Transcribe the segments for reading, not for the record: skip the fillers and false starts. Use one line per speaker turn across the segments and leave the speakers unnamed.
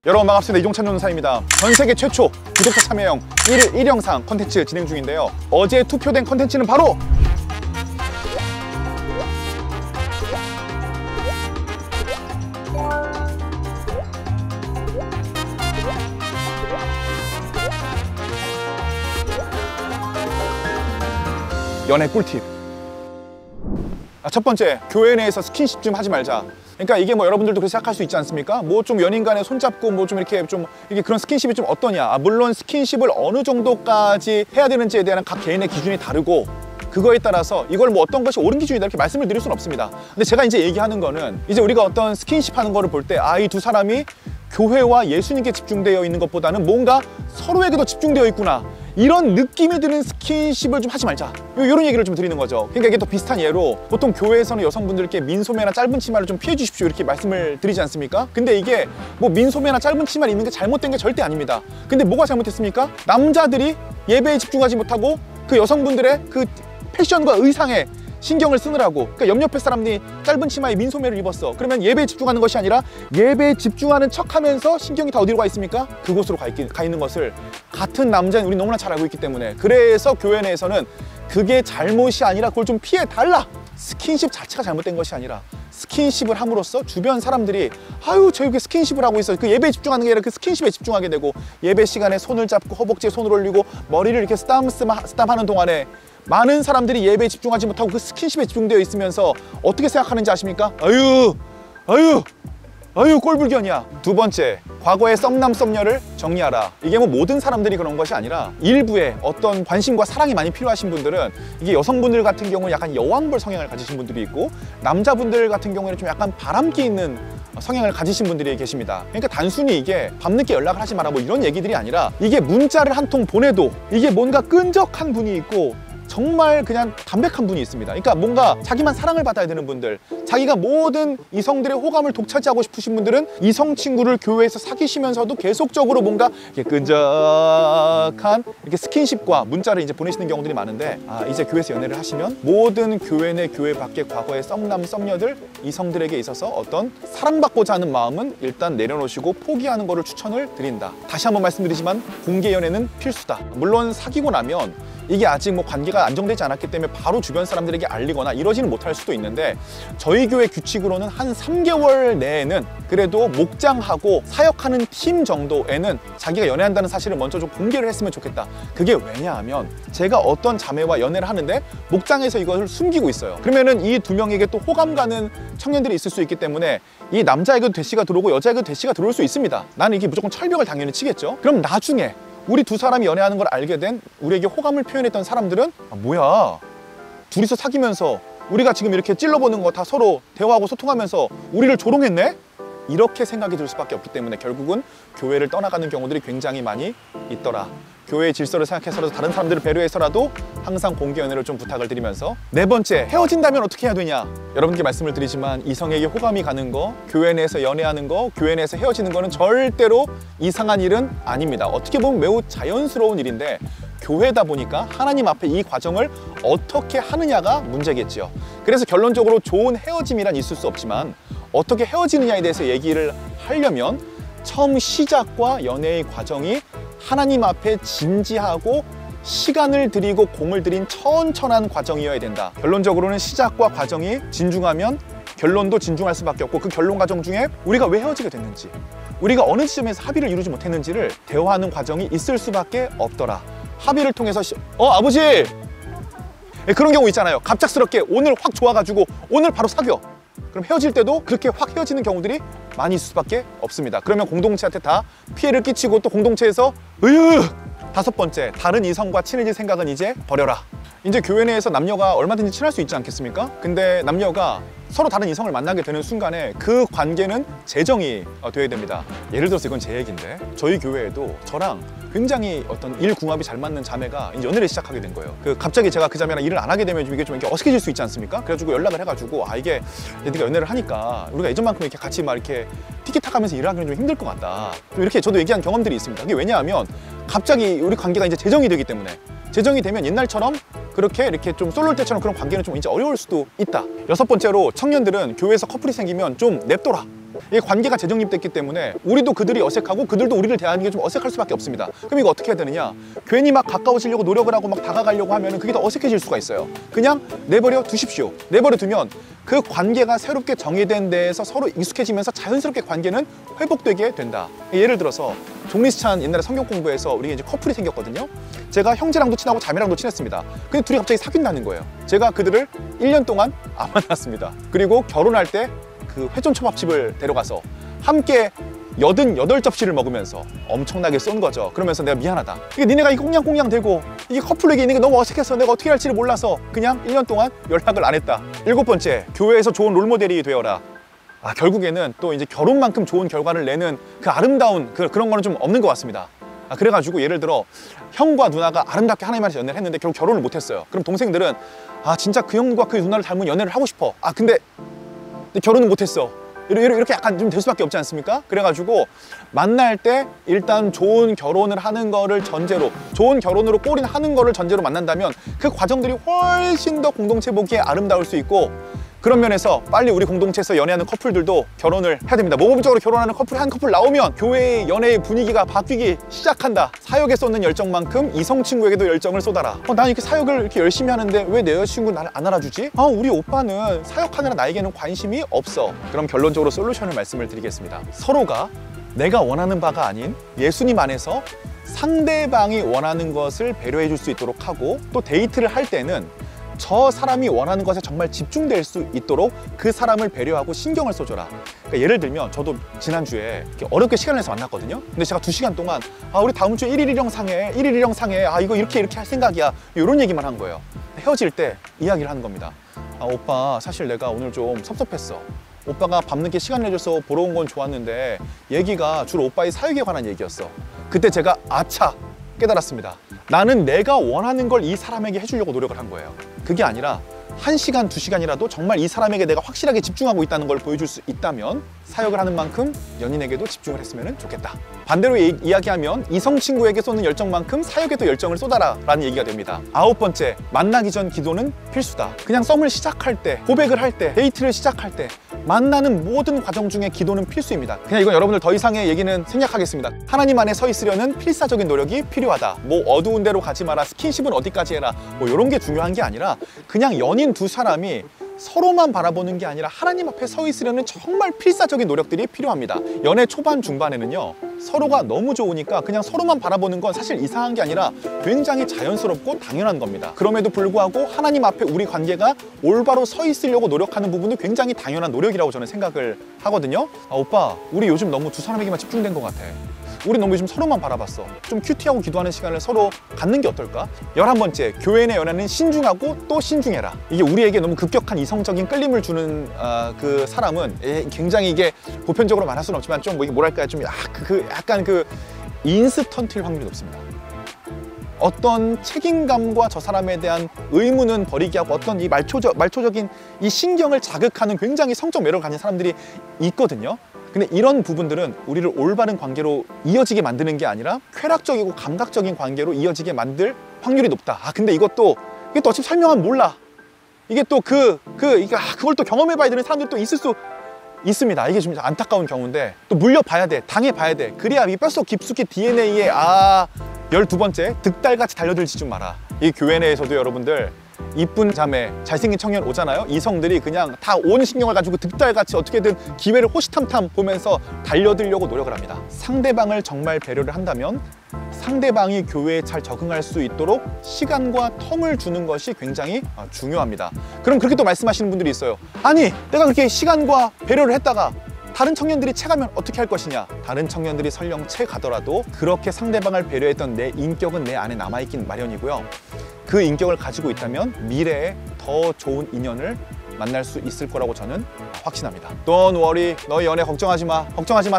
여러분 반갑습니다. 이종찬 변호사입니다. 전세계 최초 구독자 참여형 1영상 컨텐츠 진행 중인데요. 어제 투표된 컨텐츠는 바로 연애 꿀팁. 첫 번째, 교회 내에서 스킨십 좀 하지 말자. 그러니까 이게 뭐 여러분들도 그렇게 생각할 수 있지 않습니까? 뭐 좀 연인 간에 손잡고 뭐 좀 이렇게 좀 이게 그런 스킨십이 좀 어떠냐. 물론 스킨십을 어느 정도까지 해야 되는지에 대한 각 개인의 기준이 다르고 그거에 따라서 이걸 뭐 어떤 것이 옳은 기준이다 이렇게 말씀을 드릴 수는 없습니다. 근데 제가 이제 얘기하는 거는 이제 우리가 어떤 스킨십 하는 거를 볼 때 이 두 사람이 교회와 예수님께 집중되어 있는 것보다는 뭔가 서로에게도 집중되어 있구나. 이런 느낌이 드는 스킨십을 좀 하지 말자. 이런 얘기를 좀 드리는 거죠. 그러니까 이게 또 비슷한 예로 보통 교회에서는 여성분들께 민소매나 짧은 치마를 좀 피해 주십시오 이렇게 말씀을 드리지 않습니까? 근데 이게 뭐 민소매나 짧은 치마를 입는 게 잘못된 게 절대 아닙니다. 근데 뭐가 잘못됐습니까? 남자들이 예배에 집중하지 못하고 그 여성분들의 그 패션과 의상에 신경을 쓰느라고, 그러니까 옆 사람들이 짧은 치마에 민소매를 입었어. 그러면 예배에 집중하는 것이 아니라 예배에 집중하는 척하면서 신경이 다 어디로 가 있습니까? 그곳으로 가 있는 것을 같은 남자는 우리 너무나 잘 알고 있기 때문에, 그래서 교회 내에서는 그게 잘못이 아니라 그걸 좀 피해달라. 스킨십 자체가 잘못된 것이 아니라 스킨십을 함으로써 주변 사람들이 아유 저 이렇게 스킨십을 하고 있어. 그 예배에 집중하는 게 아니라 그 스킨십에 집중하게 되고, 예배 시간에 손을 잡고 허벅지에 손을 올리고 머리를 이렇게 스탐하는 동안에 많은 사람들이 예배에 집중하지 못하고 그 스킨십에 집중되어 있으면서 어떻게 생각하는지 아십니까? 아유 꼴불견이야. 두 번째, 과거의 썸남 썸녀를 정리하라. 이게 뭐 모든 사람들이 그런 것이 아니라 일부의 어떤 관심과 사랑이 많이 필요하신 분들은, 이게 여성분들 같은 경우는 약간 여왕벌 성향을 가지신 분들이 있고 남자분들 같은 경우에는 좀 약간 바람기 있는 성향을 가지신 분들이 계십니다. 그러니까 단순히 이게 밤늦게 연락을 하지 마라 뭐 이런 얘기들이 아니라, 이게 문자를 한 통 보내도 이게 뭔가 끈적한 분이 있고 정말 그냥 담백한 분이 있습니다. 그러니까 뭔가 자기만 사랑을 받아야 되는 분들, 자기가 모든 이성들의 호감을 독차지하고 싶으신 분들은 이성 친구를 교회에서 사귀시면서도 계속적으로 뭔가 이렇게 끈적한 이렇게 스킨십과 문자를 이제 보내시는 경우들이 많은데, 이제 교회에서 연애를 하시면 모든 교회 내 교회 밖의 과거의 썸남 썸녀들 이성들에게 있어서 어떤 사랑받고자 하는 마음은 일단 내려놓으시고 포기하는 거를 추천을 드린다. 다시 한번 말씀드리지만 공개 연애는 필수다. 물론 사귀고 나면 이게 아직 뭐 관계가 안정되지 않았기 때문에 바로 주변 사람들에게 알리거나 이러지는 못할 수도 있는데, 저희 교회 규칙으로는 한 3개월 내에는 그래도 목장하고 사역하는 팀 정도에는 자기가 연애한다는 사실을 먼저 좀 공개를 했으면 좋겠다. 그게 왜냐하면 제가 어떤 자매와 연애를 하는데 목장에서 이것을 숨기고 있어요. 그러면은 이 두 명에게 또 호감 가는 청년들이 있을 수 있기 때문에 이 남자에게도 대시가 들어오고 여자에게도 대시가 들어올 수 있습니다. 나는 이게 무조건 철벽을 당연히 치겠죠. 그럼 나중에 우리 두 사람이 연애하는 걸 알게 된, 우리에게 호감을 표현했던 사람들은 뭐야, 둘이서 사귀면서 우리가 지금 이렇게 찔러보는 거 다 서로 대화하고 소통하면서 우리를 조롱했네? 이렇게 생각이 들 수밖에 없기 때문에 결국은 교회를 떠나가는 경우들이 굉장히 많이 있더라. 교회의 질서를 생각해서라도 다른 사람들을 배려해서라도 항상 공개 연애를 좀 부탁을 드리면서, 네 번째, 헤어진다면 어떻게 해야 되냐. 여러분께 말씀을 드리지만 이성에게 호감이 가는 거, 교회 내에서 연애하는 거, 교회 내에서 헤어지는 거는 절대로 이상한 일은 아닙니다. 어떻게 보면 매우 자연스러운 일인데, 교회다 보니까 하나님 앞에 이 과정을 어떻게 하느냐가 문제겠지요. 그래서 결론적으로 좋은 헤어짐이란 있을 수 없지만 어떻게 헤어지느냐에 대해서 얘기를 하려면 처음 시작과 연애의 과정이 하나님 앞에 진지하고 시간을 들이고 공을 들인 천천한 과정이어야 된다. 결론적으로는 시작과 과정이 진중하면 결론도 진중할 수밖에 없고, 그 결론 과정 중에 우리가 왜 헤어지게 됐는지, 우리가 어느 지점에서 합의를 이루지 못했는지를 대화하는 과정이 있을 수밖에 없더라. 합의를 통해서 아버지! 그런 경우 있잖아요. 갑작스럽게 오늘 확 좋아가지고 오늘 바로 사귀어. 그럼 헤어질 때도 그렇게 확 헤어지는 경우들이 많이 있을 수밖에 없습니다. 그러면 공동체한테 다 피해를 끼치고 또 공동체에서 다섯 번째, 다른 이성과 친해질 생각은 이제 버려라. 이제 교회 내에서 남녀가 얼마든지 친할 수 있지 않겠습니까? 근데 남녀가 서로 다른 이성을 만나게 되는 순간에 그 관계는 재정이 되어야 됩니다. 예를 들어서 이건 제 얘기인데, 저희 교회에도 저랑 굉장히 어떤 일궁합이 잘 맞는 자매가 이제 연애를 시작하게 된 거예요. 갑자기 제가 그 자매랑 일을 안 하게 되면 이게 좀 이렇게 어색해질 수 있지 않습니까? 그래가지고 연락을 해가지고 이게 네가 연애를 하니까 우리가 예전만큼 이렇게 같이 막 이렇게 티키타카하면서 일을 하기는 좀 힘들 것 같다. 좀 이렇게 저도 얘기한 경험들이 있습니다. 그게 왜냐하면 갑자기 우리 관계가 이제 재정이 되기 때문에, 재정이 되면 옛날처럼 그렇게 이렇게 좀 솔로일 때처럼 그런 관계는 좀 이제 어려울 수도 있다. 여섯 번째로, 청년들은 교회에서 커플이 생기면 좀 냅둬라. 이 관계가 재정립됐기 때문에 우리도 그들이 어색하고 그들도 우리를 대하는 게 좀 어색할 수밖에 없습니다. 그럼 이거 어떻게 해야 되느냐? 괜히 막 가까워지려고 노력을 하고 막 다가가려고 하면 그게 더 어색해질 수가 있어요. 그냥 내버려 두십시오. 내버려 두면 그 관계가 새롭게 정의된 데에서 서로 익숙해지면서 자연스럽게 관계는 회복되게 된다. 예를 들어서 종리스찬 옛날에 성경 공부에서 우리 이제 커플이 생겼거든요. 제가 형제랑도 친하고 자매랑도 친했습니다. 근데 둘이 갑자기 사귄다는 거예요. 제가 그들을 1년 동안 안 만났습니다. 그리고 결혼할 때 그 회전초밥집을 데려가서 함께 88접시를 먹으면서 엄청나게 쏜 거죠. 그러면서 내가 미안하다. 이게 니네가 이 꽁냥꽁냥 대고 이게 커플에게 있는 게 너무 어색해서 내가 어떻게 할지를 몰라서 그냥 1년 동안 연락을 안 했다. 7번째, 교회에서 좋은 롤모델이 되어라. 결국에는 또 이제 결혼만큼 좋은 결과를 내는 그 아름다운 그런 거는 좀 없는 것 같습니다. 그래가지고 예를 들어 형과 누나가 아름답게 하나님 안에서 연애를 했는데 결국 결혼을 못했어요. 그럼 동생들은 진짜 그 형과 그 누나를 닮은 연애를 하고 싶어. 근데 결혼은 못했어. 이렇게 약간 좀 될 수밖에 없지 않습니까? 그래가지고 만날 때 일단 좋은 결혼을 하는 거를 전제로, 좋은 결혼으로 골인하는 거를 전제로 만난다면 그 과정들이 훨씬 더 공동체 보기에 아름다울 수 있고, 그런 면에서 빨리 우리 공동체에서 연애하는 커플들도 결혼을 해야 됩니다. 모범적으로 결혼하는 커플이 한 커플 나오면 교회의 연애의 분위기가 바뀌기 시작한다. 사역에 쏟는 열정만큼 이성 친구에게도 열정을 쏟아라. 난 이렇게 사역을 이렇게 열심히 하는데 왜 내 여자친구는 나를 안 알아주지? 우리 오빠는 사역하느라 나에게는 관심이 없어. 그럼 결론적으로 솔루션을 말씀을 드리겠습니다. 서로가 내가 원하는 바가 아닌 예수님 안에서 상대방이 원하는 것을 배려해 줄 수 있도록 하고, 또 데이트를 할 때는 저 사람이 원하는 것에 정말 집중될 수 있도록 그 사람을 배려하고 신경을 써줘라. 그러니까 예를 들면 저도 지난주에 이렇게 어렵게 시간을 내서 만났거든요. 근데 제가 2시간 동안 우리 다음 주에 1일 1형 상해, 1일 1형 상해, 이거 이렇게 할 생각이야, 이런 얘기만 한 거예요. 헤어질 때 이야기를 하는 겁니다. 오빠 사실 내가 오늘 좀 섭섭했어. 오빠가 밤늦게 시간 내줘서 보러 온 건 좋았는데 얘기가 주로 오빠의 사역에 관한 얘기였어. 그때 제가 아차 깨달았습니다. 나는 내가 원하는 걸 이 사람에게 해주려고 노력을 한 거예요. 그게 아니라 1시간, 2시간이라도 정말 이 사람에게 내가 확실하게 집중하고 있다는 걸 보여줄 수 있다면 사역을 하는 만큼 연인에게도 집중을 했으면 좋겠다. 반대로 이야기하면 이성 친구에게 쏟는 열정만큼 사역에도 열정을 쏟아라 라는 얘기가 됩니다. 9번째, 만나기 전 기도는 필수다. 그냥 썸을 시작할 때, 고백을 할 때, 데이트를 시작할 때, 만나는 모든 과정 중에 기도는 필수입니다. 그냥 이건 여러분들 더 이상의 얘기는 생략하겠습니다. 하나님 안에 서 있으려는 필사적인 노력이 필요하다. 어두운 데로 가지 마라, 스킨십은 어디까지 해라, 이런 게 중요한 게 아니라 그냥 연인 두 사람이 서로만 바라보는 게 아니라 하나님 앞에 서 있으려는 정말 필사적인 노력들이 필요합니다. 연애 초반 중반에는요, 서로가 너무 좋으니까 그냥 서로만 바라보는 건 사실 이상한 게 아니라 굉장히 자연스럽고 당연한 겁니다. 그럼에도 불구하고 하나님 앞에 우리 관계가 올바로 서 있으려고 노력하는 부분은 굉장히 당연한 노력이라고 저는 생각을 하거든요. 오빠, 우리 요즘 너무 두 사람에게만 집중된 것 같아. 우리 너무 요즘 서로만 바라봤어. 좀 큐티하고 기도하는 시간을 서로 갖는 게 어떨까? 11번째, 교회 내 연애는 신중하고 또 신중해라. 이게 우리에게 너무 급격한 이성적인 끌림을 주는 그 사람은 굉장히 이게 보편적으로 말할 수는 없지만 좀 뭐랄까요, 좀 약간 그 인스턴트일 확률이 높습니다. 어떤 책임감과 저 사람에 대한 의무는 버리게 하고 어떤 이 말초적인 이 신경을 자극하는 굉장히 성적 매력을 가진 사람들이 있거든요. 근데 이런 부분들은 우리를 올바른 관계로 이어지게 만드는 게 아니라 쾌락적이고 감각적인 관계로 이어지게 만들 확률이 높다. 근데 이게 또 어차피 설명하면 몰라. 이게 또 그걸 또 경험해봐야 되는 사람들이 또 있을 수 있습니다. 이게 좀 안타까운 경우인데 또 물려봐야 돼, 당해봐야 돼. 그래야 이 뼛속 깊숙이 DNA에 12번째, 득달같이 달려들지 좀 마라. 이 교회 내에서도 여러분들 이쁜 자매, 잘생긴 청년 오잖아요. 이성들이 그냥 다 온 신경을 가지고 득달같이 어떻게든 기회를 호시탐탐 보면서 달려들려고 노력을 합니다. 상대방을 정말 배려를 한다면 상대방이 교회에 잘 적응할 수 있도록 시간과 텀을 주는 것이 굉장히 중요합니다. 그럼 그렇게 또 말씀하시는 분들이 있어요. 아니, 내가 그렇게 시간과 배려를 했다가 다른 청년들이 채가면 어떻게 할 것이냐. 다른 청년들이 설령 채가더라도 그렇게 상대방을 배려했던 내 인격은 내 안에 남아있긴 마련이고요. 그 인격을 가지고 있다면 미래에 더 좋은 인연을 만날 수 있을 거라고 저는 확신합니다. Don't worry, 너희 연애 걱정하지 마.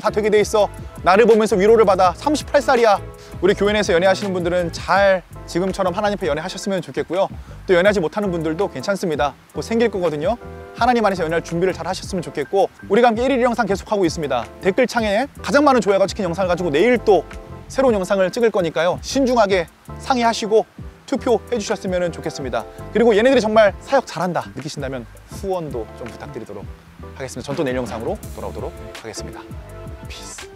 다 되게 돼 있어. 나를 보면서 위로를 받아. 38살이야. 우리 교회 내에서 연애하시는 분들은 잘 지금처럼 하나님 앞에 연애하셨으면 좋겠고요. 또 연애하지 못하는 분들도 괜찮습니다. 곧 생길 거거든요. 하나님 안에서 연애할 준비를 잘 하셨으면 좋겠고, 우리가 함께 1일 영상 계속하고 있습니다. 댓글창에 가장 많은 좋아요가 찍힌 영상을 가지고 내일 또 새로운 영상을 찍을 거니까요. 신중하게 상의하시고 투표해 주셨으면 좋겠습니다. 그리고 얘네들이 정말 사역 잘한다 느끼신다면 후원도 좀 부탁드리도록 하겠습니다. 전 또 내일 영상으로 돌아오도록 하겠습니다. 피스.